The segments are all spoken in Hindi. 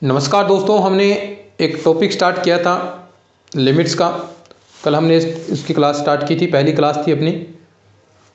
नमस्कार दोस्तों, हमने एक टॉपिक स्टार्ट किया था लिमिट्स का। कल हमने इसकी क्लास स्टार्ट की थी, पहली क्लास थी अपनी,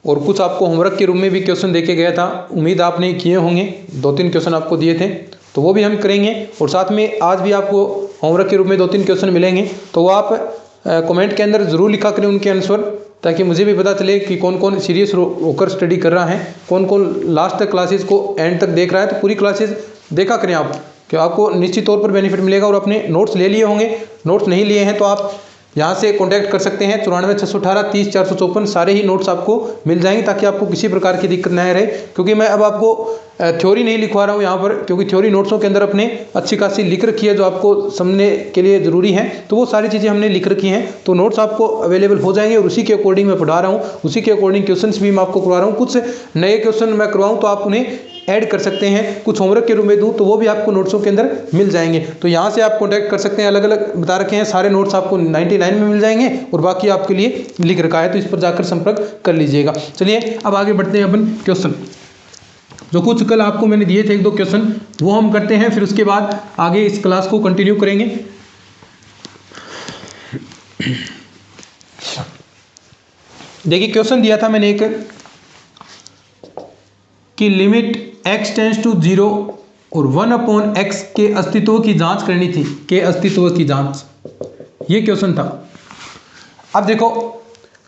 और कुछ आपको होमवर्क के रूप में भी क्वेश्चन देके गया था। उम्मीद आपने किए होंगे, 2-3 क्वेश्चन आपको दिए थे, तो वो भी हम करेंगे। और साथ में आज भी आपको होमवर्क के रूप में 2-3 क्वेश्चन मिलेंगे, तो वो आप कमेंट के अंदर ज़रूर लिखा करें उनके आंसर, ताकि मुझे भी पता चले कि कौन कौन सीरियस होकर स्टडी कर रहा है, कौन कौन लास्ट तक क्लासेस को एंड तक देख रहा है। तो पूरी क्लासेस देखा करें आप, कि आपको निश्चित तौर पर बेनिफिट मिलेगा। और अपने नोट्स ले लिए होंगे, नोट्स नहीं लिए हैं तो आप यहाँ से कांटेक्ट कर सकते हैं 94 618 30 454। सारे ही नोट्स आपको मिल जाएंगे, ताकि आपको किसी प्रकार की दिक्कत न रहे। क्योंकि मैं अब आपको थ्योरी नहीं लिखवा रहा हूँ यहाँ पर, क्योंकि थ्योरी नोट्सों के अंदर अपने अच्छी खासी लिख रखी है, जो आपको समझने के लिए ज़रूरी है। तो वो सारी चीज़ें हमने लिख रखी हैं, तो नोट्स आपको अवेलेबल हो जाएंगे, और उसी के अकॉर्डिंग मैं पढ़ा रहा हूँ, उसी के अकॉर्डिंग क्वेश्चन भी मैं आपको करवा रहा हूँ। कुछ नए क्वेश्चन मैं करवाऊँ तो आप उन्हें ऐड कर सकते हैं, कुछ होमवर्क के रूप में दूं तो वो भी आपको नोट्सों के अंदर मिल जाएंगे। तो यहाँ से आप कांटेक्ट कर सकते हैं। अलग अलग बता रखे हैं, सारे नोट्स आपको 99 में मिल जाएंगे, और बाकी आपके लिए लिख रखा है, तो इस पर जाकर संपर्क कर लीजिएगा। चलिए अब आगे बढ़ते हैं अपन क्वेश्चन। जो कुछ कल आपको मैंने दिए थे 1-2 क्वेश्चन, वो हम करते हैं, फिर उसके बाद आगे इस क्लास को कंटिन्यू करेंगे। देखिए क्वेश्चन दिया था मैंने एक, कि लिमिट x टेंस टू 0 और 1/x के अस्तित्व की जांच करनी थी, के अस्तित्व की जांच, ये क्वेश्चन था। अब देखो,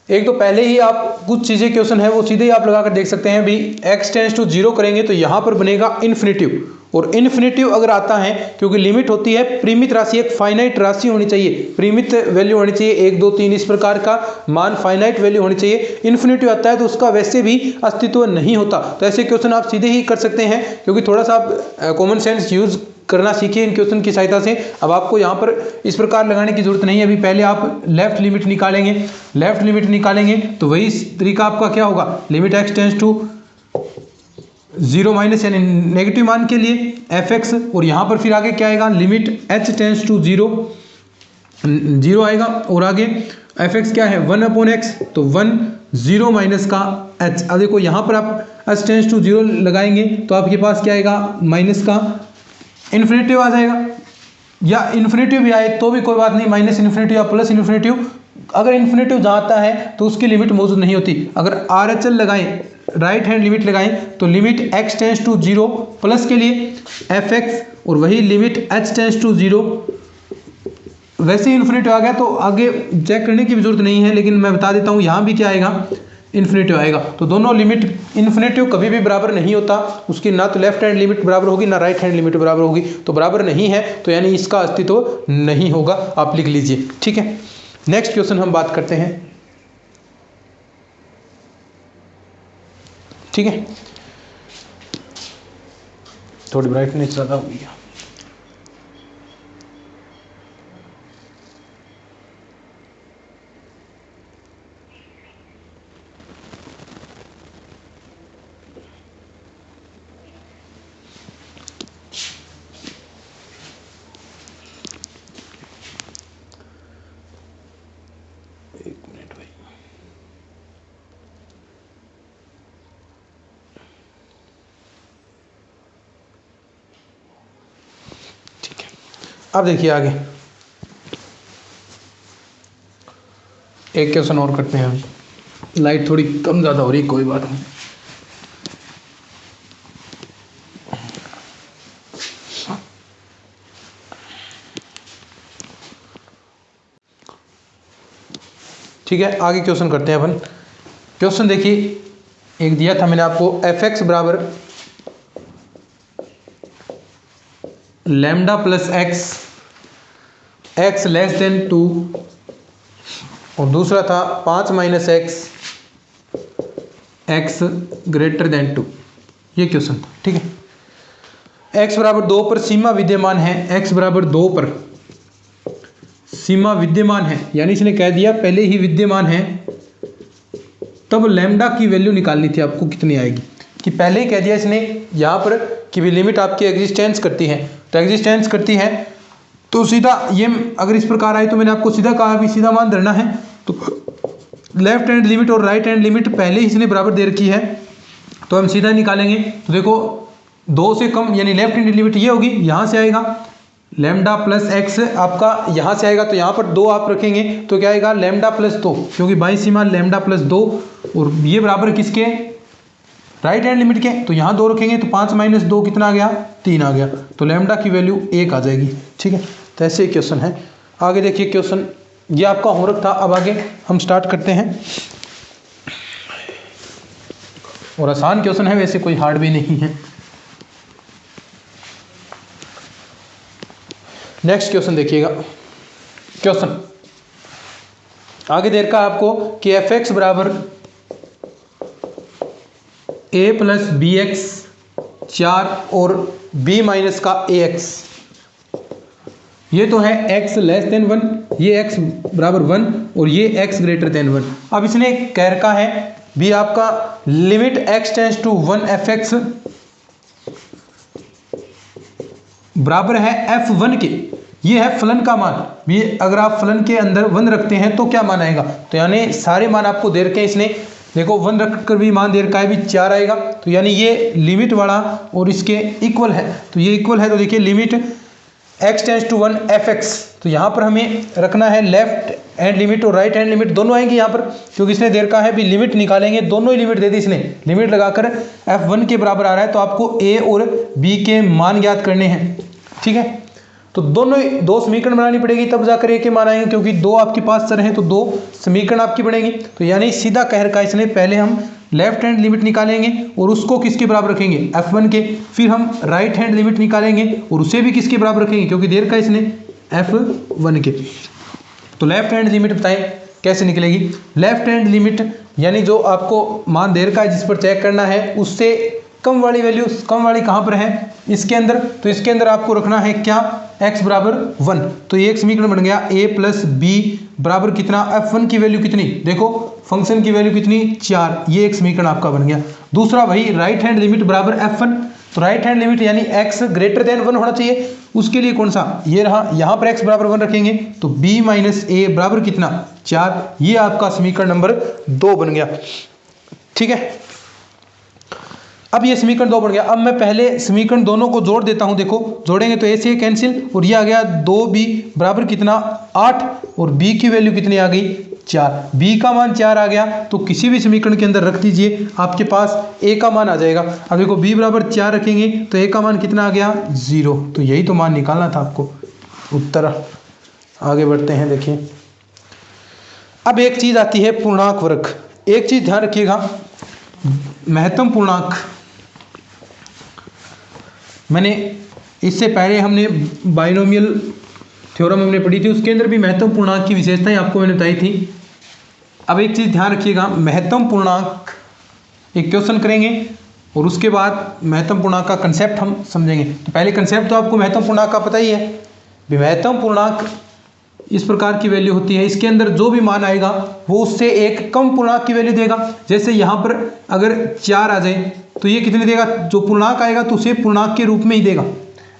एक तो पहले ही आप कुछ चीज़ें क्वेश्चन है वो सीधे ही आप लगाकर देख सकते हैं भी। x टेंस टू 0 करेंगे तो यहाँ पर बनेगा इन्फिनिटिव, और इन्फिनिटिव अगर आता है, क्योंकि लिमिट होती है परिमित राशि, एक फाइनाइट राशि होनी चाहिए, परिमित वैल्यू होनी चाहिए, 1 2 3 इस प्रकार का मान, फाइनाइट वैल्यू होनी चाहिए। इन्फिनिटिव आता है तो उसका वैसे भी अस्तित्व नहीं होता। तो ऐसे क्वेश्चन आप सीधे ही कर सकते हैं, क्योंकि थोड़ा सा आप कॉमन सेंस यूज करना सीखिए इन क्वेश्चन की सहायता से। अब आपको यहाँ पर इस प्रकार लगाने की जरूरत नहीं है। अभी पहले आप लेफ्ट लिमिट निकालेंगे, लेफ्ट लिमिट निकालेंगे तो वही तरीका आपका क्या होगा, limit x tends to 0 minus यानी नेगेटिव मान के लिए fx, और यहाँ पर फिर आगे क्या आएगा, लिमिट h टेंस टू 0 आएगा, और आगे fx क्या है 1/x, तो 1 0 माइनस का h। अब देखो यहाँ पर आप h टेंस टू 0 लगाएंगे तो आपके पास क्या आएगा, माइनस का इन्फिनिटिव आ जाएगा, या इन्फिनिटिव भी आए तो भी कोई बात नहीं, माइनस इन्फिनिटिव या प्लस इन्फिनिटिव। अगर इन्फिनिटिव जहाँ आता है तो उसकी लिमिट मौजूद नहीं होती। अगर RHL लगाएं, राइट हैंड लिमिट लगाएं, तो limit x tends to 0 plus के लिए fx, और वही लिमिट h टेंस टू 0 वैसे ही इन्फिनिटिव आ गया, तो आगे चेक करने की भी जरूरत नहीं है। लेकिन मैं बता देता हूँ यहाँ भी क्या आएगा, इन्फिनिटिव आएगा। तो दोनों लिमिट, इन्फिनिटिव कभी भी बराबर नहीं होता, उसकी ना तो लेफ्ट हैंड लिमिट बराबर होगी ना राइट हैंड लिमिट बराबर होगी। तो बराबर नहीं है तो यानी इसका अस्तित्व नहीं होगा, आप लिख लीजिए, ठीक है। नेक्स्ट क्वेश्चन हम बात करते हैं, ठीक है। थोड़ी ब्राइटनेस ज़्यादा हो गई है। अब देखिए आगे एक क्वेश्चन और करते हैं। लाइट थोड़ी कम ज़्यादा हो रही, कोई बात नहीं। ठीक है, आगे क्वेश्चन करते हैं अपन। क्वेश्चन देखिए, एक दिया था मैंने आपको, fx बराबर lambda plus x less than 2, और दूसरा था 5 माइनस x ग्रेटर देन 2। ये क्वेश्चन था, ठीक है। x बराबर 2 पर सीमा विद्यमान है, x बराबर 2 पर सीमा विद्यमान है, यानी इसने कह दिया पहले ही विद्यमान है। तब लैम्डा की वैल्यू निकालनी थी आपको, कितनी आएगी, कि पहले ही कह दिया इसने यहाँ पर कि भी लिमिट आपकी एग्जिस्टेंस करती है। तो एग्जिस्टेंस करती है तो सीधा ये अगर इस प्रकार आए तो मैंने आपको सीधा कहा भी सीधा मान धरना है। तो लेफ्ट हैंड लिमिट और राइट हैंड लिमिट पहले ही इसने बराबर दे रखी है, तो हम सीधा निकालेंगे। तो देखो 2 से कम यानी लेफ्ट हैंड लिमिट ये होगी, यहाँ से आएगा लैम्डा प्लस एक्स आपका यहाँ से आएगा, तो यहाँ पर 2 आप रखेंगे तो क्या आएगा लैम्डा प्लस 2, क्योंकि बाई सीमा लैम्डा प्लस 2, और ये बराबर किसके, राइट हैंड लिमिट के, तो यहाँ 2 रखेंगे तो 5 माइनस 2 कितना आ गया, 3 आ गया, तो लैम्डा की वैल्यू 1 आ जाएगी। ठीक है, तो ऐसे क्वेश्चन है। आगे देखिए क्वेश्चन, ये आपका होमवर्क था। अब आगे हम स्टार्ट करते हैं, और आसान क्वेश्चन है, वैसे कोई हार्ड भी नहीं है। नेक्स्ट क्वेश्चन देखिएगा। क्वेश्चन आगे दे रखा है आपको कि एफ एक्स बराबर ए प्लस बी एक्स 4 और बी माइनस का ए एक्स, ये तो है x लेस देन 1, ये x बराबर 1 और ये x ग्रेटर देन 1। अब इसने कह रखा है भी आपका limit x tends to 1 F X बराबर है f1 के, ये है फलन का मान भी, अगर आप फलन के अंदर 1 रखते हैं तो क्या मान आएगा, तो यानी सारे मान आपको दे रखे हैं इसने, देखो 1 रखकर भी मान दे रखा है भी 4 आएगा, तो यानी ये लिमिट वाला और इसके इक्वल है, तो ये इक्वल है, तो देखिए limit x tends to 1 F X, तो यहाँ पर हमें रखना है लेफ्ट हैंड लिमिट और राइट हैंड लिमिट दोनों आएंगे यहाँ पर, क्योंकि इसने दे रखा है भी लिमिट निकालेंगे, दोनों ही लिमिट दे दी इसने, लिमिट लगाकर f1 के बराबर आ रहा है, तो आपको a और b के मान ज्ञात करने हैं। ठीक है, तो दोनों 2 समीकरण बनानी पड़ेगी तब जाकर a के मान आएंगे, क्योंकि 2 आपके पास चर हैं तो 2 समीकरण आपकी बनेगी, तो यानी सीधा कह रखा है इसने पहले हम लेफ्ट हैंड लिमिट निकालेंगे और उसको किसके बराबर रखेंगे, f1 के, फिर हम राइट हैंड लिमिट निकालेंगे और उसे भी किसके बराबर रखेंगे, क्योंकि दे रखा है इसने f1 के। तो लेफ्ट हैंड लिमिट बताएं कैसे निकलेगी। लेफ्ट हैंड लिमिट यानी जो आपको मान दे रखा है जिस पर चेक करना है उससे कम वाली वैल्यू, कम वाली कहाँ पर है, इसके अंदर, तो इसके अंदर आपको रखना है क्या, x बराबर 1, तो ये एक समीकरण बन गया a प्लस बी बराबर कितना, f1 की वैल्यू कितनी, देखो फंक्शन की वैल्यू कितनी 4, ये एक समीकरण आपका बन गया। दूसरा वही राइट हैंड लिमिट बराबर f1, तो राइट हैंड लिमिट यानी x ग्रेटर देन 1 होना चाहिए, उसके लिए कौन सा, ये रहा, यहाँ पर x बराबर 1 रखेंगे तो b माइनस ए बराबर कितना 4, ये आपका समीकरण नंबर 2 बन गया। ठीक है, अब ये समीकरण 2 बन गया। अब मैं पहले समीकरण दोनों को जोड़ देता हूं, देखो जोड़ेंगे तो ए से कैंसिल, और ये आ गया 2b बराबर कितना 8, और b की वैल्यू कितनी आ गई 4, b का मान 4 आ गया, तो किसी भी समीकरण के अंदर रख दीजिए, आपके पास a का मान आ जाएगा। अब देखो b बराबर 4 रखेंगे तो a का मान कितना आ गया 0, तो यही तो मान निकालना था आपको, उत्तर। आगे बढ़ते हैं, देखिए अब एक चीज आती है पूर्णांक वर्ग। एक चीज ध्यान रखिएगा, महत्तम पूर्णांक, मैंने इससे पहले हमने बाइनोमियल थ्योरम हमने पढ़ी थी, उसके अंदर भी महत्तम पूर्णांक की विशेषताएं आपको मैंने बताई थी। अब एक चीज़ ध्यान रखिएगा, महत्तम पूर्णांक एक क्वेश्चन करेंगे और उसके बाद महत्तम पूर्णांक का कंसेप्ट हम समझेंगे। तो पहले कंसेप्ट तो आपको महत्तम पूर्णांक का पता ही है, महत्तम पूर्णांक इस प्रकार की वैल्यू होती है, इसके अंदर जो भी मान आएगा वो उससे एक कम पूर्णांक की वैल्यू देगा। जैसे यहाँ पर अगर 4 आ जाए तो ये कितने देगा, जो पूर्णांक आएगा तो उसे पूर्णांक के रूप में ही देगा।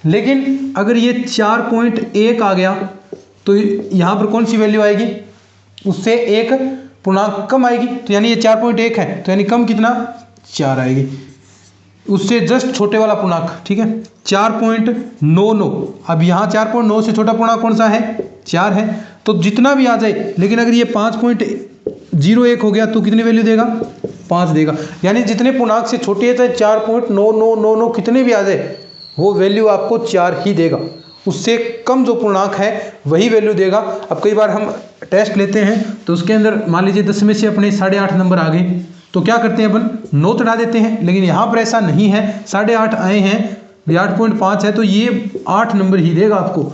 लेकिन अगर ये 4.1 आ गया तो यहाँ पर कौन सी वैल्यू आएगी, उससे एक पूर्णांक कम आएगी, तो यानी ये 4.1 है तो यानी कम कितना 4 आएगी, उससे जस्ट छोटे वाला पूर्णांक। ठीक है, 4.99। अब यहाँ 4.9 से छोटा पूर्णांक कौन सा है, 4 है, तो जितना भी आ जाए, लेकिन अगर ये 5.01 हो गया तो कितनी वैल्यू देगा 5 देगा, यानी जितने पूर्णांक से छोटे है चाहे 4.9999 कितने भी आ जाए वो वैल्यू आपको 4 ही देगा, उससे कम जो पूर्णांक है वही वैल्यू देगा। अब कई बार हम टेस्ट लेते हैं तो उसके अंदर मान लीजिए 10 में से अपने 8.5 नंबर आ गए तो क्या करते हैं अपन 9 चढ़ा देते हैं, लेकिन यहाँ पर ऐसा नहीं है, 8.5 आए हैं, 8.5 है तो ये 8 नंबर ही देगा आपको।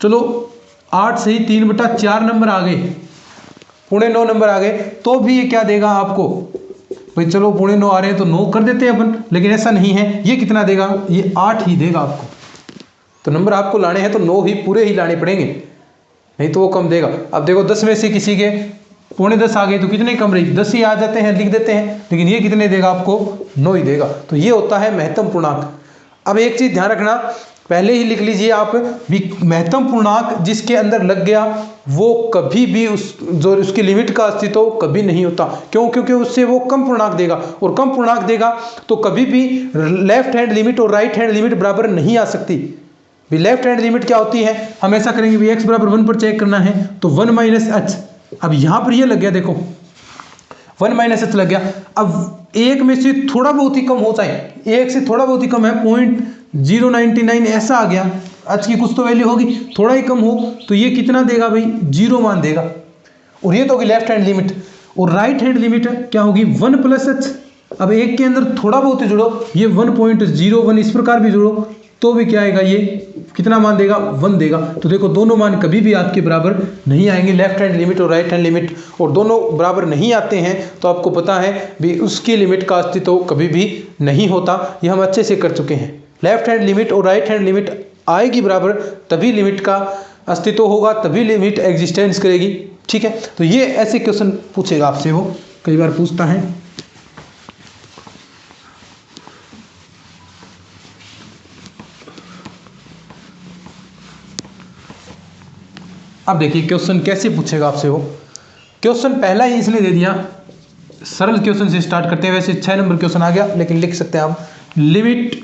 चलो 8 से ही 3/4 नंबर आ गए, 9.5 नंबर आ गए, तो भी ये क्या देगा आपको, भाई चलो 9.5 आ रहे हैं तो 9 कर देते हैं अपन, लेकिन ऐसा नहीं है, ये कितना देगा, ये 8 ही देगा आपको। तो नंबर आपको लाने हैं तो 9 ही पूरे ही लाने पड़ेंगे, नहीं तो वो कम देगा। अब देखो 10 में से किसी के 9.5 आ गए तो कितने कम रही, 10 ही आ जाते हैं, लिख देते हैं, लेकिन ये कितने देगा आपको 9 ही देगा। तो ये होता है महत्तम पूर्णांक। अब एक चीज ध्यान रखना, पहले ही लिख लीजिए आप, महत्तम पूर्णांक जिसके अंदर लग गया वो कभी भी जो उसकी लिमिट का अस्तित्व कभी नहीं होता। क्यों, क्योंकि उससे वो कम पूर्णांक देगा, और कम पूर्णांक देगा तो कभी भी लेफ्ट हैंड लिमिट और राइट हैंड लिमिट बराबर नहीं आ सकती। भी लेफ्ट हैंड लिमिट क्या होती है, हम ऐसा करेंगे भी x बराबर 1 पर चेक करना है तो 1 माइनस एच, अब यहाँ पर ये लग गया, देखो 1 माइनस एच लग गया। अब एक में से थोड़ा बहुत ही कम होता है, एक से थोड़ा बहुत ही कम है 0.099 ऐसा आ गया, एच की कुछ तो वैल्यू होगी, थोड़ा ही कम हो तो ये कितना देगा भाई, 0 मान देगा। और ये तो होगी लेफ्ट हैंड लिमिट। और राइट हैंड लिमिट क्या होगी, 1 प्लस एच। अब एक के अंदर थोड़ा बहुत ही जुड़ो, ये 1.01 इस प्रकार भी जुड़ो तो भी क्या आएगा, ये कितना मान देगा, 1 देगा। तो देखो दोनों मान कभी भी आपके बराबर नहीं आएंगे, लेफ्ट हैंड लिमिट और राइट हैंड लिमिट, और दोनों बराबर नहीं आते हैं तो आपको पता है भी उसकी लिमिट का अस्तित्व कभी भी नहीं होता। ये हम अच्छे से कर चुके हैं। लेफ्ट हैंड लिमिट और राइट हैंड लिमिट आएगी बराबर तभी लिमिट का अस्तित्व होगा, तभी लिमिट एग्जिस्टेंस करेगी। ठीक है, तो ये ऐसे क्वेश्चन पूछेगा आपसे, वो कई बार पूछता है। अब देखिए क्वेश्चन कैसे पूछेगा आपसे वो। क्वेश्चन पहला ही इसने दे दिया, सरल क्वेश्चन से स्टार्ट करते हैं। वैसे 6 नंबर क्वेश्चन आ गया, लेकिन लिख सकते हैं आप लिमिट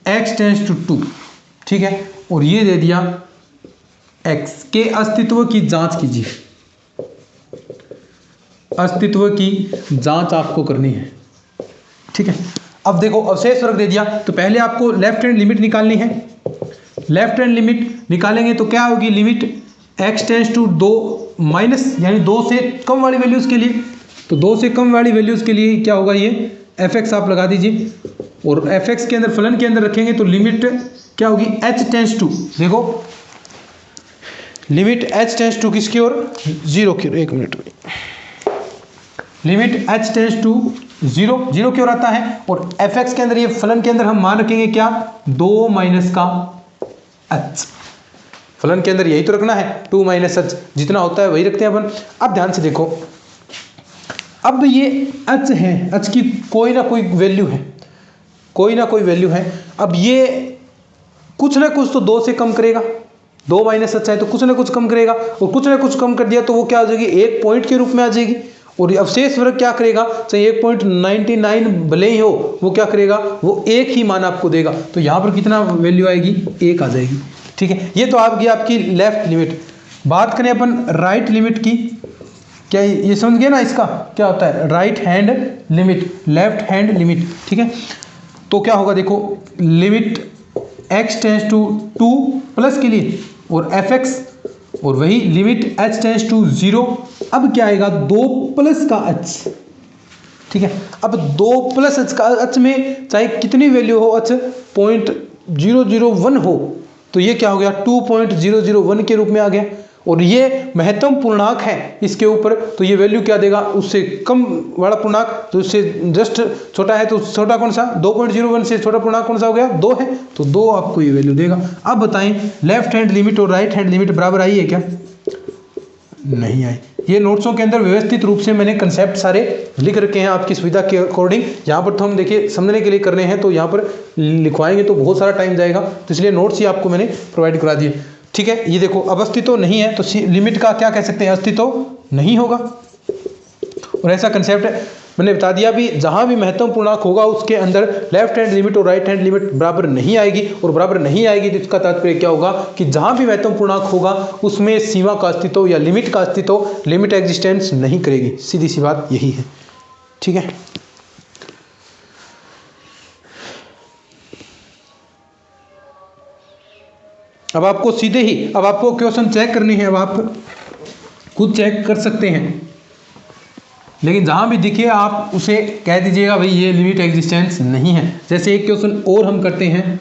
x टेंड्स टू 2, ठीक है, और ये दे दिया x के अस्तित्व की जांच कीजिए। अस्तित्व की जांच आपको करनी है, ठीक है। अब देखो अवशेष वर्ग दे दिया, तो पहले आपको लेफ्ट हैंड लिमिट निकालनी है। लेफ्ट हैंड लिमिट निकालेंगे तो क्या होगी, limit x tends to 2 minus, यानी 2 से कम वाली वैल्यूज के लिए, तो 2 से कम वाली वैल्यूज के लिए क्या होगा, ये fx आप लगा दीजिए, और fx के अंदर फलन के अंदर रखेंगे तो लिमिट क्या होगी, h टेंड्स टू, देखो लिमिट h टेंड्स टू किसकी ओर, 0 की ओर। एक minute, limit h tends to 0 की ओर आता है, और fx के अंदर, ये फलन के अंदर हम मान रखेंगे क्या, 2 माइनस का h। फलन के अंदर यही तो रखना है, 2 माइनस h, जितना होता है वही रखते हैं अपन। अब ध्यान से देखो, अब ये h है, h की कोई ना कोई वैल्यू है, कोई ना कोई वैल्यू है। अब ये कुछ ना कुछ तो 2 से कम करेगा, 2 माइनस h है तो कुछ ना कुछ कम करेगा, और कुछ ना कुछ कम कर दिया तो वो क्या आ जाएगी, एक पॉइंट के रूप में आ जाएगी। और अवशेष वर्ग क्या करेगा, चाहे 1.99 भले ही हो, वो क्या करेगा, वो एक ही मान आपको देगा। तो यहाँ पर कितना वैल्यू आएगी, 1 आ जाएगी। ठीक है, ये तो आपकी लेफ्ट लिमिट। बात करें अपन राइट लिमिट की, क्या ये समझ गए ना, इसका क्या होता है right hand limit, left hand limit. ठीक है, तो क्या होगा, देखो limit x tends to 2 plus के लिए और fx, और वही लिमिट h टेंड्स टू 0। अब क्या आएगा, 2 प्लस का h। ठीक है, अब 2 प्लस h का, h में चाहे कितनी वैल्यू हो, h 0.001 हो, तो ये क्या हो गया, 2.001 के रूप में आ गया। और ये महत्तम पूर्णांक है इसके ऊपर, तो ये वैल्यू क्या देगा, उससे कम वाला पूर्णांक, तो उससे जस्ट छोटा है, तो छोटा कौन सा, 2.01 से छोटा पूर्णांक कौन सा हो गया, 2 है, तो 2 आपको ये वैल्यू देगा। अब बताएं लेफ्ट हैंड लिमिट और राइट हैंड लिमिट बराबर आई है क्या, नहीं आई। ये नोट्सों के अंदर व्यवस्थित रूप से मैंने कंसेप्ट सारे लिख रखे हैं आपकी सुविधा के अकॉर्डिंग। यहाँ पर तो हम देखिए समझने के लिए कर रहे हैं, तो यहाँ पर लिखवाएंगे तो बहुत सारा टाइम जाएगा, तो इसलिए नोट्स ही आपको मैंने प्रोवाइड करा दिए। ठीक है, ये देखो अब अस्तित्व नहीं है तो लिमिट का क्या कह सकते हैं, अस्तित्व नहीं होगा। और ऐसा कंसेप्ट है, मैंने बता दिया भी, जहां भी महत्तम पूर्णांक होगा उसके अंदर लेफ्ट हैंड लिमिट और राइट हैंड लिमिट बराबर नहीं आएगी। और बराबर नहीं आएगी तो इसका तात्पर्य क्या होगा कि जहां भी महत्तम पूर्णांक होगा उसमें सीमा का अस्तित्व या लिमिट का अस्तित्व, लिमिट एग्जिस्टेंस नहीं करेगी। सीधी सी बात यही है। ठीक है, अब आपको सीधे ही, अब आपको क्वेश्चन चेक करनी है, अब आप खुद चेक कर सकते हैं, लेकिन जहां भी दिखे आप उसे कह दीजिएगा भाई ये लिमिट एग्जिस्टेंस नहीं है। जैसे एक क्वेश्चन और हम करते हैं,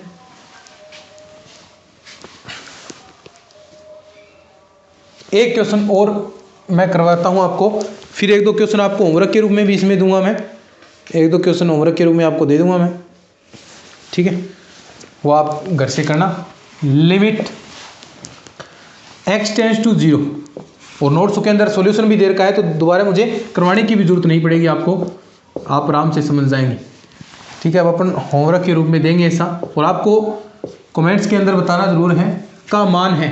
एक क्वेश्चन और मैं करवाता हूं आपको, फिर 1-2 क्वेश्चन आपको होमवर्क के रूप में भी इसमें दूंगा मैं, 1-2 क्वेश्चन होमवर्क के रूप में आपको दे दूंगा मैं। ठीक है, वो आप घर से करना। लिमिट x टेंड्स टू 0, और नोट्स के अंदर सॉल्यूशन भी दे रखा है, तो दोबारा मुझे करवाने की भी जरूरत नहीं पड़ेगी आपको, आप आराम से समझ जाएंगे। ठीक है, अब अपन होमवर्क के रूप में देंगे ऐसा, और आपको कमेंट्स के अंदर बताना जरूर है का मान है,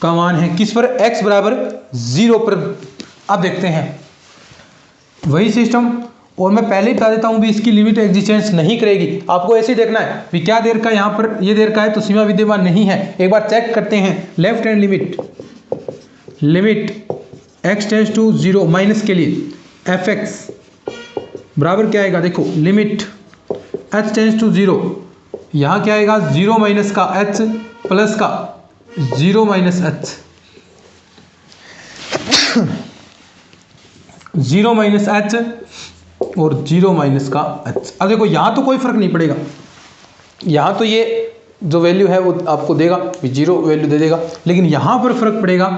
का मान है किस पर, x बराबर 0 पर। अब देखते हैं वही सिस्टम, और मैं पहले ही बता देता हूँ भी इसकी लिमिट एग्जिस्टेंस नहीं करेगी। आपको ऐसे ही देखना है भी क्या देर का यहाँ पर ये देर का है तो सीमा विद्यमान नहीं है। एक बार चेक करते हैं left hand limit x tends to 0 minus के लिए fx बराबर क्या आएगा, देखो लिमिट h टेंस टू 0, यहाँ क्या आएगा 0 माइनस का h प्लस का 0 माइनस h 0 माइनस h और 0 माइनस का h। अब देखो यहाँ तो कोई फर्क नहीं पड़ेगा, यहाँ तो ये जो वैल्यू है वो आपको देगा, 0 वैल्यू दे देगा, लेकिन यहाँ पर फर्क पड़ेगा।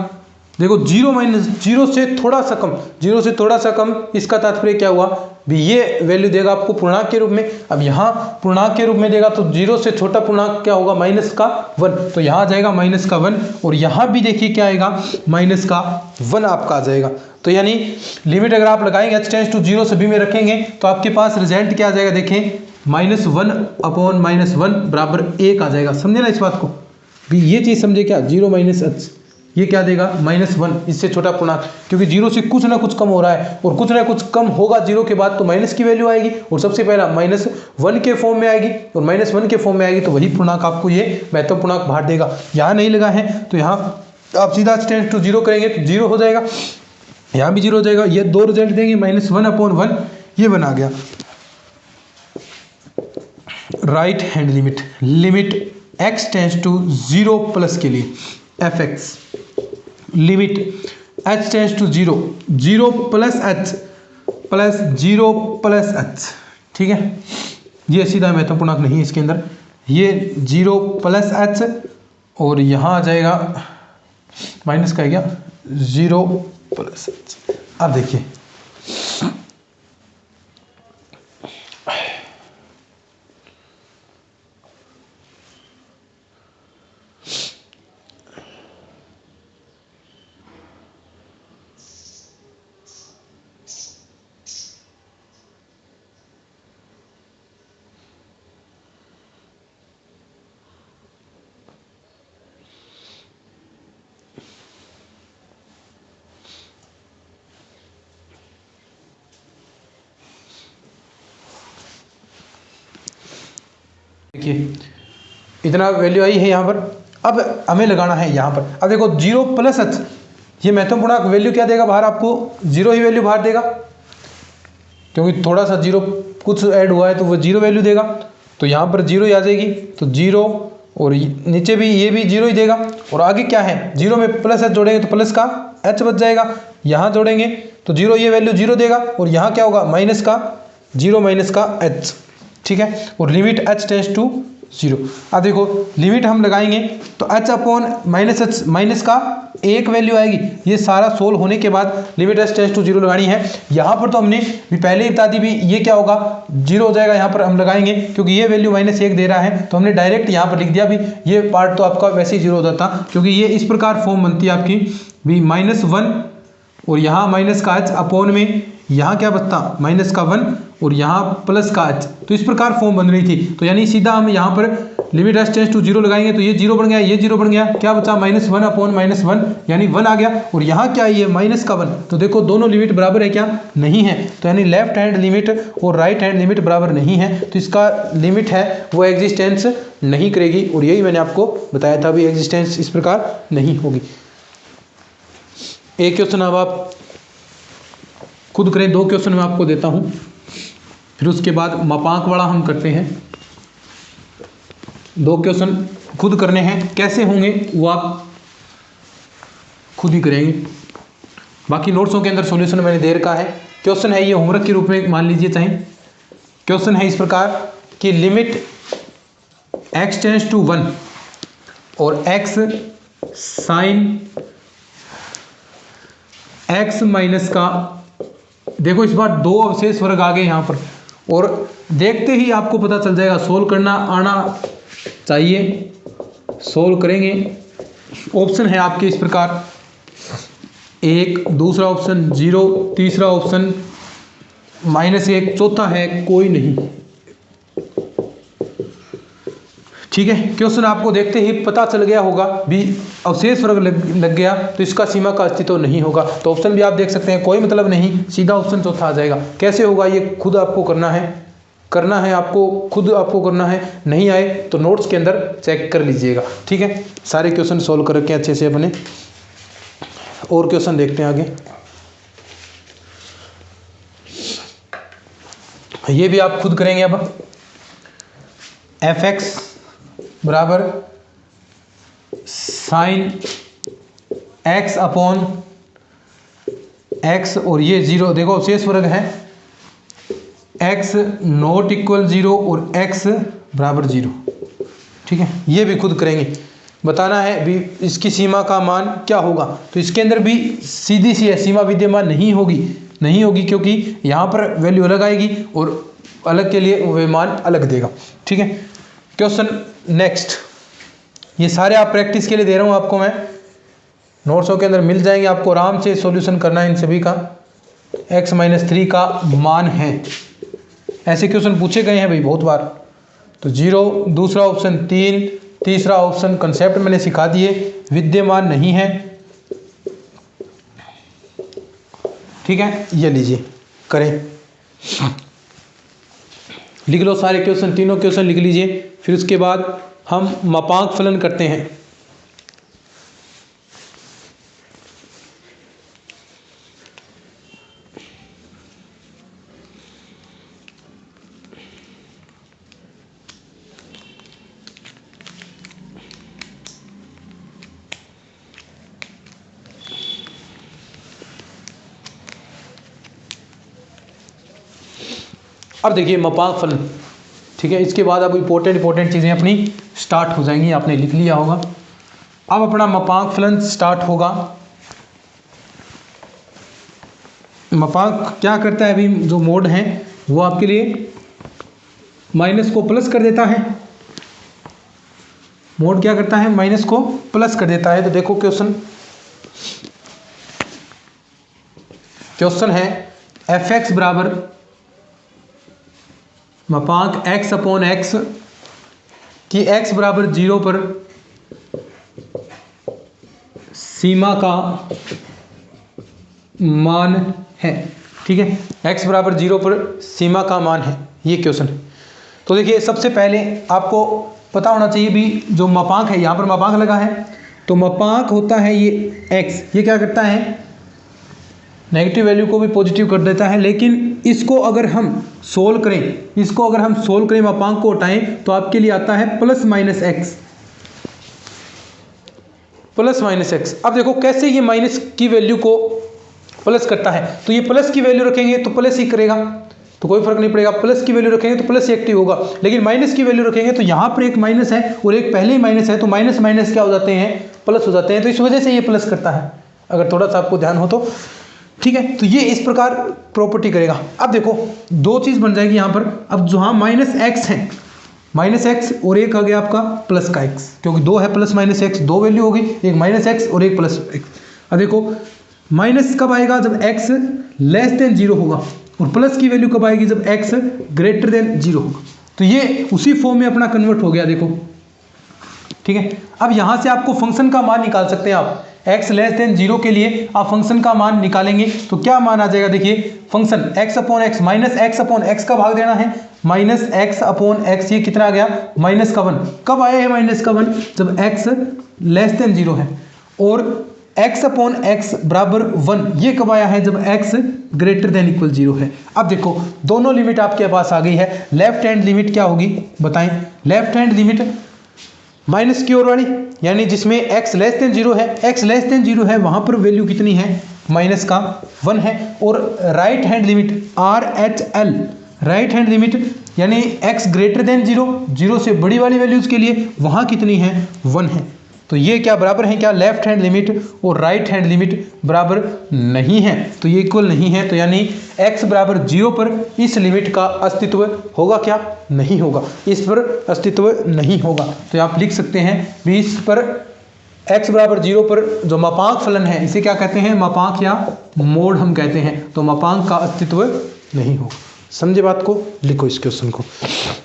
देखो 0 माइनस 0 से थोड़ा सा कम, 0 से थोड़ा सा कम, इसका तात्पर्य क्या हुआ भी ये वैल्यू देगा आपको पूर्णांक के रूप में। अब यहाँ पूर्णांक के रूप में देगा तो 0 से छोटा पूर्णांक क्या होगा, माइनस का 1, तो यहाँ आ जाएगा माइनस का 1, और यहाँ भी देखिए क्या आएगा, माइनस का 1 आपका आ जाएगा। तो यानी लिमिट अगर आप लगाएंगे h टेंस टू 0 सभी में रखेंगे तो आपके पास रिजल्ट क्या आ जाएगा, देखें -1/-1 बराबर 1 आ जाएगा। समझे ना इस बात को भी, ये चीज़ समझे क्या, 0 माइनस h ये क्या देगा -1, इससे छोटा पूर्णांक, क्योंकि 0 से कुछ ना कुछ कम हो रहा है और कुछ ना कुछ कम होगा 0 के बाद तो माइनस की वैल्यू आएगी, और सबसे पहला -1 के फॉर्म में आएगी, और -1 के फॉर्म में आएगी तो वही पूर्णांक आपको ये महत्वपूर्ण पूर्णांक बाहर देगा। यहाँ नहीं लगा है तो यहाँ आप सीधा टेंस टू 0 करेंगे तो 0 हो जाएगा, यहाँ भी 0 हो जाएगा, ये दो रिजल्ट देंगे, -1/1 ये बना गया। Right hand limit x tends to 0 plus के लिए fx limit h tends to 0 plus h plus 0 plus h, ठीक है, ये सीधा महत्वपूर्ण पूर्णांक नहीं है इसके अंदर, ये 0 प्लस h और यहाँ आ जाएगा माइनस का है क्या, 0 प्लस h। अब देखिए इतना वैल्यू आई है यहाँ पर, अब हमें लगाना है यहाँ पर। अब देखो 0 प्लस h ये महत्वपूर्ण पूर्णांक वैल्यू क्या देगा बाहर, आपको 0 ही वैल्यू बाहर देगा, क्योंकि थोड़ा सा 0 कुछ ऐड हुआ है तो वो 0 वैल्यू देगा, तो यहाँ पर 0 ही आ जाएगी, तो 0 और नीचे भी ये भी 0 ही देगा, और आगे क्या है 0 में प्लस h जोड़ेंगे तो प्लस का h बच जाएगा, यहाँ जोड़ेंगे तो 0 ये वैल्यू 0 देगा, और यहाँ क्या होगा माइनस का 0 माइनस का h, ठीक है, और लिमिट h टेंस टू 0। अब देखो लिमिट हम लगाएंगे तो h/-h माइनस का 1 वैल्यू आएगी, ये सारा सोल्व होने के बाद लिमिट h टेंस टू 0 लगानी है। यहाँ पर तो हमने भी पहले ही बता दी भी ये क्या होगा 0 हो जाएगा, यहाँ पर हम लगाएंगे क्योंकि ये वैल्यू -1 दे रहा है तो हमने डायरेक्ट यहाँ पर लिख दिया भी, ये पार्ट तो आपका वैसे ही 0 हो जाता, क्योंकि ये इस प्रकार फॉर्म बनती है आपकी भी -1 और यहाँ माइनस का h अपॉन में यहाँ क्या बचता माइनस का 1 और यहाँ प्लस का h, तो इस प्रकार फॉर्म बन रही थी। तो यानी सीधा हम यहाँ पर लिमिट h टेंस टू 0 लगाएंगे तो ये 0 बन गया, ये 0 बन गया, क्या बचा -1/-1 यानी 1 आ गया, और यहाँ क्या है ये माइनस का 1, तो देखो दोनों लिमिट बराबर है क्या, नहीं है, तो यानी लेफ्ट हैंड लिमिट और राइट हैंड लिमिट बराबर नहीं है, तो इसका लिमिट है वो एग्जिस्टेंस नहीं करेगी, और यही मैंने आपको बताया था भी एग्जिस्टेंस इस प्रकार नहीं होगी। एक क्वेश्चन अब आप खुद करें, 2 क्वेश्चन मैं आपको देता हूं, फिर उसके बाद मापांक वाला हम करते हैं। 2 क्वेश्चन खुद करने हैं, कैसे होंगे वो आप खुद ही करेंगे, बाकी नोट्सों के अंदर सॉल्यूशन मैंने दे रखा है। क्वेश्चन है ये होमवर्क के रूप में मान लीजिए चाहे, क्वेश्चन है इस प्रकार कि लिमिट x टेंस टू 1 और x साइन x माइनस का, देखो इस बार 2 अवशेष वर्ग आ गए यहाँ पर, और देखते ही आपको पता चल जाएगा, सोल्व करना आना चाहिए, सोल्व करेंगे। ऑप्शन है आपके इस प्रकार, 1, दूसरा ऑप्शन 0, तीसरा ऑप्शन -1, चौथा है कोई नहीं, ठीक है, क्वेश्चन आपको देखते ही पता चल गया होगा भी अवशेष वर्ग लग गया तो इसका सीमा का अस्तित्व नहीं होगा। तो ऑप्शन भी आप देख सकते हैं, कोई मतलब नहीं, सीधा ऑप्शन चौथा आ जाएगा। कैसे होगा ये खुद आपको करना है आपको खुद आपको करना है। नहीं आए तो नोट्स के अंदर चेक कर लीजिएगा। ठीक है, सारे क्वेश्चन सोल्व कर रखे अच्छे से अपने। और क्वेश्चन देखते हैं आगे। ये भी आप खुद करेंगे। अब fx बराबर साइन x अपॉन x और ये 0, देखो अवशेष वर्ग है, x नॉट इक्वल 0 और x बराबर 0। ठीक है, ये भी खुद करेंगे। बताना है भी इसकी सीमा का मान क्या होगा। तो इसके अंदर भी सीधी सी है, सीमा विद्यमान नहीं होगी क्योंकि यहाँ पर वैल्यू अलग आएगी और अलग के लिए वह मान अलग देगा। ठीक है, क्वेश्चन नेक्स्ट। ये सारे आप प्रैक्टिस के लिए दे रहा हूँ आपको मैं, नोट्सों के अंदर मिल जाएंगे, आपको आराम से सॉल्यूशन करना है इन सभी का। x-3 का मान है, ऐसे क्वेश्चन पूछे गए हैं भाई बहुत बार। तो 0, दूसरा ऑप्शन 3, तीसरा ऑप्शन कंसेप्ट मैंने सिखा दिए, विद्यमान नहीं है। ठीक है, ये लीजिए करें, लिख लो सारे क्वेश्चन, तीनों क्वेश्चन लिख लीजिए। फिर उसके बाद हम मापांक फलन करते हैं। अब देखिए मापांक फलन। ठीक है, इसके बाद अब इंपॉर्टेंट चीज़ें अपनी स्टार्ट हो जाएंगी, आपने लिख लिया होगा। अब अपना मापांक फलन स्टार्ट होगा। मापांक क्या करता है, अभी जो मोड है वो आपके लिए माइनस को प्लस कर देता है। मोड क्या करता है, माइनस को प्लस कर देता है। तो देखो क्वेश्चन है fx बराबर मापांक x अपॉन x की x बराबर 0 पर सीमा का मान है। ठीक है, x बराबर 0 पर सीमा का मान है, ये क्वेश्चन है। तो देखिए सबसे पहले आपको पता होना चाहिए भी जो मापांक है, यहाँ पर मापांक लगा है तो मापांक होता है ये x। ये क्या करता है, नेगेटिव वैल्यू को भी पॉजिटिव कर देता है। लेकिन इसको अगर हम सोल्व करें, मापांक को हटाएं तो आपके लिए आता है प्लस माइनस एक्स। अब देखो कैसे ये माइनस की वैल्यू को प्लस करता है। तो ये प्लस की वैल्यू रखेंगे तो प्लस ही करेगा, तो कोई फर्क नहीं पड़ेगा। प्लस की वैल्यू रखेंगे तो प्लस ही एक्टिव होगा। लेकिन माइनस की वैल्यू रखेंगे तो यहाँ पर एक माइनस है और एक पहले ही माइनस है, तो माइनस माइनस क्या हो जाते हैं, प्लस हो जाते हैं। तो इस वजह से ये प्लस करता है, अगर थोड़ा सा आपको ध्यान हो तो। ठीक है, तो ये इस प्रकार प्रॉपर्टी करेगा। अब देखो दो चीज़ बन जाएगी यहाँ पर। अब जहाँ माइनस एक्स है, माइनस एक्स और एक आ गया आपका प्लस का एक्स, क्योंकि दो है प्लस माइनस एक्स, दो वैल्यू होगी, एक माइनस एक्स और एक प्लस एक्स। अब देखो माइनस कब आएगा, जब एक्स लेस देन 0 होगा, और प्लस की वैल्यू कब आएगी, जब एक्स ग्रेटर देन 0 होगा। तो ये उसी फॉर्म में अपना कन्वर्ट हो गया, देखो। ठीक है, अब यहाँ से आपको फंक्शन का मान निकाल सकते हैं आप। x लेस देन 0 के लिए आप फंक्शन का मान निकालेंगे तो क्या मान आ जाएगा, देखिए function x upon x minus x upon x का भाग देना है, माइनस एक्स अपॉन एक्स, ये कितना आ गया, माइनस का 1। कब आया है माइनस का 1, जब x लेस देन 0 है। और x अपॉन एक्स बराबर 1, ये कब आया है, जब x ग्रेटर देन इक्वल 0 है। अब देखो दोनों लिमिट आपके पास आ गई है। लेफ्ट हैंड लिमिट क्या होगी बताएं, लेफ्ट हैंड लिमिट माइनस की ओर वाली, यानी जिसमें x लेस देन 0 है, x लेस देन 0 है, वहां पर वैल्यू कितनी है, माइनस का 1 है। और right hand limit RHL, right hand limit यानी x ग्रेटर देन 0, 0 से बड़ी वाली वैल्यूज के लिए वहां कितनी है, 1 है। तो ये क्या बराबर है, क्या लेफ्ट हैंड लिमिट और राइट हैंड लिमिट बराबर नहीं है, तो ये इक्वल नहीं है। तो यानी x बराबर 0 पर इस लिमिट का अस्तित्व होगा क्या, नहीं होगा, इस पर अस्तित्व नहीं होगा। तो आप लिख सकते हैं भी इस पर x बराबर 0 पर जो मापांक फलन है, इसे क्या कहते हैं, मापांक या मोड हम कहते हैं। तो मापांक का अस्तित्व नहीं होगा। समझे बात को, लिखो इस क्वेश्चन को।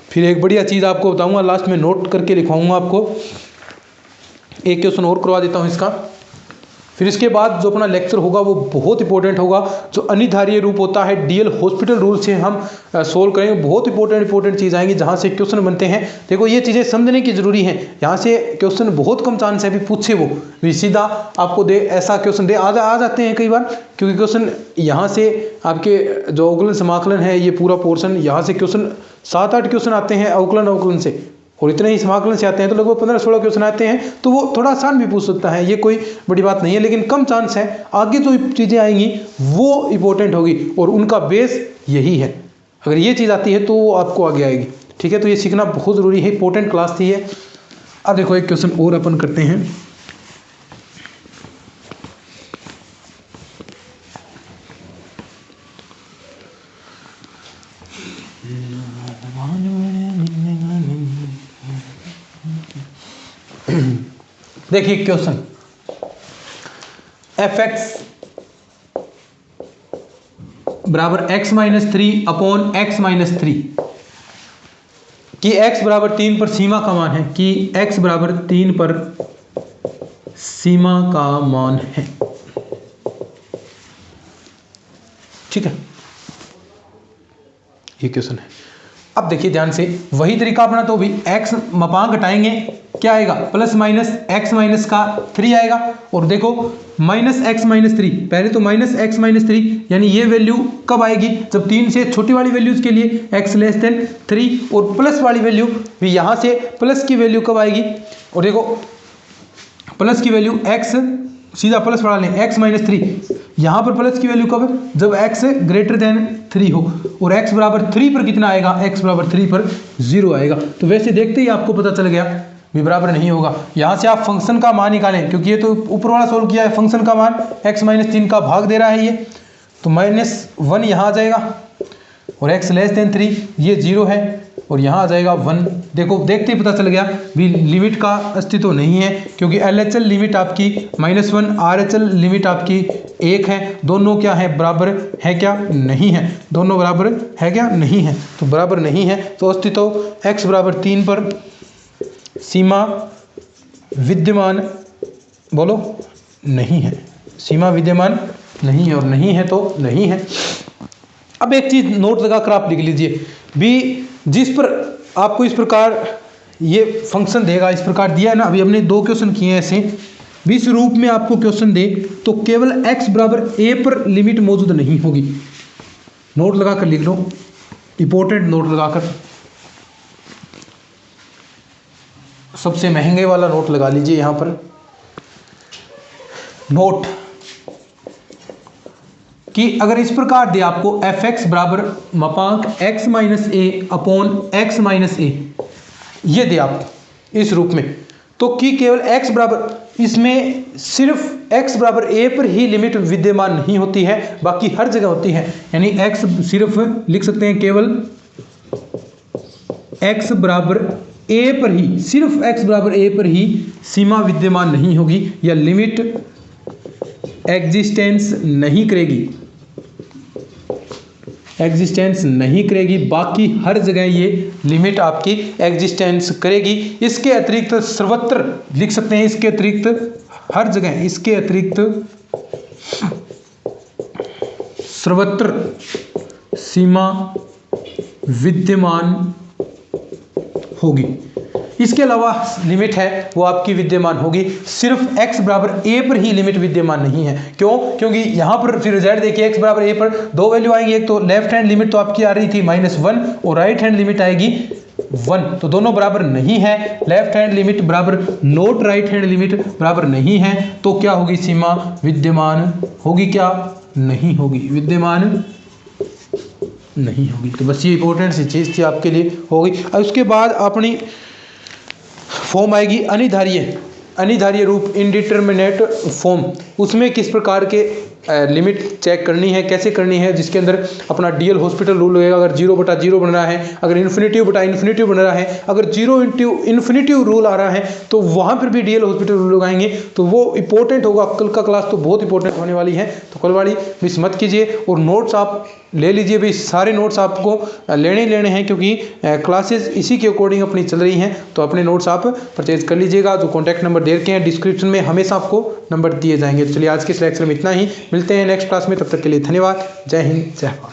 फिर एक बढ़िया चीज़ आपको बताऊंगा, लास्ट में नोट करके लिखवाऊंगा आपको, एक क्वेश्चन और करवा देता हूँ इसका। फिर इसके बाद जो अपना लेक्चर होगा वो बहुत इंपॉर्टेंट होगा, जो अनिधारीय रूप होता है डीएल हॉस्पिटल रूल से हम सोल्व करेंगे। बहुत इंपॉर्टेंट चीज़ आएंगी जहाँ से क्वेश्चन बनते हैं। देखो ये चीज़ें समझने की जरूरी है, यहाँ से क्वेश्चन बहुत कम चांस है भी पूछे वो भी सीधा आपको दे, ऐसा क्वेश्चन दे आ जाते हैं कई बार, क्योंकि क्वेश्चन यहाँ से आपके जो अवकलन समाकलन है ये पूरा पोर्शन, यहाँ से क्वेश्चन 7-8 क्वेश्चन आते हैं अवकलन से, और इतने ही समाकलन से आते हैं तो लगभग 15-16 क्वेश्चन आते हैं, तो वो थोड़ा आसान भी पूछ सकता है, ये कोई बड़ी बात नहीं है, लेकिन कम चांस है। आगे जो चीज़ें आएंगी वो इंपॉर्टेंट होगी और उनका बेस यही है। अगर ये चीज़ आती है तो वो आपको आगे आएगी, ठीक है। तो ये सीखना बहुत ज़रूरी है, इंपॉर्टेंट क्लास थी ये। अब देखो एक क्वेश्चन और अपन करते हैं। देखिए क्वेश्चन, एफ एक्स बराबर x minus 3 upon x minus 3 कि x बराबर 3 पर सीमा का मान है, कि x बराबर 3 पर सीमा का मान है, ठीक है। ये क्वेश्चन है। अब देखिए ध्यान से, वही तरीका अपना, तो भी x मपांक घटाएंगे, क्या आएगा प्लस माइनस x माइनस का 3 आएगा, और देखो माइनस x माइनस 3, पहले तो माइनस x माइनस 3, यानी ये वैल्यू कब आएगी, जब 3 से छोटी वाली वैल्यूज के लिए x लेस देन 3, और प्लस वाली वैल्यू भी यहाँ से प्लस की वैल्यू कब आएगी, और देखो प्लस की वैल्यू x सीधा प्लस वाला लें x माइनस 3, यहाँ पर प्लस की वैल्यू कब, जब x ग्रेटर देन 3 हो, और x बराबर 3 पर कितना आएगा, x बराबर 3 पर 0 आएगा। तो वैसे देखते ही आपको पता चल गया भी बराबर नहीं होगा। यहाँ से आप फंक्शन का मान निकालें, क्योंकि ये तो ऊपर वाला सोल्व किया है, फंक्शन का मान x माइनस 3 का भाग दे रहा है ये, तो -1 यहाँ आ जाएगा, और x लेस देन 3 ये 0 है, और यहाँ आ जाएगा 1। देखो देखते ही पता चल गया भी लिमिट का अस्तित्व नहीं है, क्योंकि LHL लिमिट आपकी -1, RHL लिमिट आपकी 1 है, दोनों क्या है, बराबर है क्या, नहीं है, दोनों बराबर है क्या, नहीं है, तो बराबर नहीं है। तो अस्तित्व x बराबर 3 पर सीमा विद्यमान, बोलो नहीं है, सीमा विद्यमान नहीं है, और नहीं है तो नहीं है। अब एक चीज नोट लगाकर आप लिख लीजिए भी, जिस पर आपको इस प्रकार ये फंक्शन देगा, इस प्रकार दिया है ना, अभी हमने 2 क्वेश्चन किए हैं ऐसे, भी इस रूप में आपको क्वेश्चन दे तो केवल x बराबर a पर लिमिट मौजूद नहीं होगी। नोट लगाकर लिख लो, इंपॉर्टेंट नोट लगाकर, सबसे महंगे वाला नोट लगा लीजिए यहाँ पर। नोट कि अगर इस प्रकार दे आपको एफ एक्स बराबर मापांक x माइनस ए अपॉन x माइनस ए, ये दे आपको इस रूप में, तो कि केवल x बराबर, इसमें सिर्फ x बराबर a पर ही लिमिट विद्यमान नहीं होती है, बाकी हर जगह होती है। यानी x सिर्फ लिख सकते हैं केवल x बराबर a पर ही, सिर्फ x बराबर a पर ही सीमा विद्यमान नहीं होगी, या लिमिट एग्जिस्टेंस नहीं करेगी, एग्जिस्टेंस नहीं करेगी, बाकी हर जगह ये लिमिट आपकी एग्जिस्टेंस करेगी। इसके अतिरिक्त सर्वत्र लिख सकते हैं, इसके अतिरिक्त हर जगह, इसके अतिरिक्त सर्वत्र सीमा विद्यमान होगी। इसके अलावा लिमिट है वो आपकी विद्यमान होगी, सिर्फ x बराबर a पर ही लिमिट विद्यमान नहीं है। क्यों? क्योंकि यहाँ पर फिर रिजल्ट देखिए, x बराबर a पर 2 वैल्यू आएंगी, एक तो लेफ्ट हैंड लिमिट तो आपकी आ रही थी -1 और राइट हैंड लिमिट आएगी 1, तो दोनों बराबर नहीं है। लेफ्ट हैंड लिमिट बराबर नॉट राइट हैंड लिमिट बराबर नहीं है, तो क्या होगी, सीमा विद्यमान होगी, क्या नहीं होगी, विद्यमान नहीं होगी। तो बस ये इंपॉर्टेंट सी चीज़ थी आपके लिए, होगी। और उसके बाद अपनी फॉर्म आएगी अनिधारीय, अनिधारीय रूप, इनडिटरमिनेट फॉर्म। उसमें किस प्रकार के लिमिट चेक करनी है, कैसे करनी है, जिसके अंदर अपना डीएल हॉस्पिटल रूल लगेगा। अगर 0/0 बन रहा है, अगर इन्फिनिटिव बन रहा है, अगर 0 × रूल आ रहा है तो वहाँ पर भी डीएल हॉस्पिटल रूल लगाएंगे। तो वो इंपॉर्टेंट होगा, कल का क्लास तो बहुत इंपॉर्टेंट होने वाली है, तो कल वाली मिस मत कीजिए। और नोट्स आप ले लीजिए भाई, सारे नोट्स आपको लेने हैं, क्योंकि क्लासेस इसी के अकॉर्डिंग अपनी चल रही हैं। तो अपने नोट्स आप परचेज कर लीजिएगा, जो कॉन्टैक्ट नंबर दे रखे हैं डिस्क्रिप्शन में, हमेशा आपको नंबर दिए जाएंगे। तो चलिए आज के इस लेक्चर में इतना ही, मिलते हैं नेक्स्ट क्लास में, तब तक के लिए धन्यवाद। जय हिंद, जय भारत।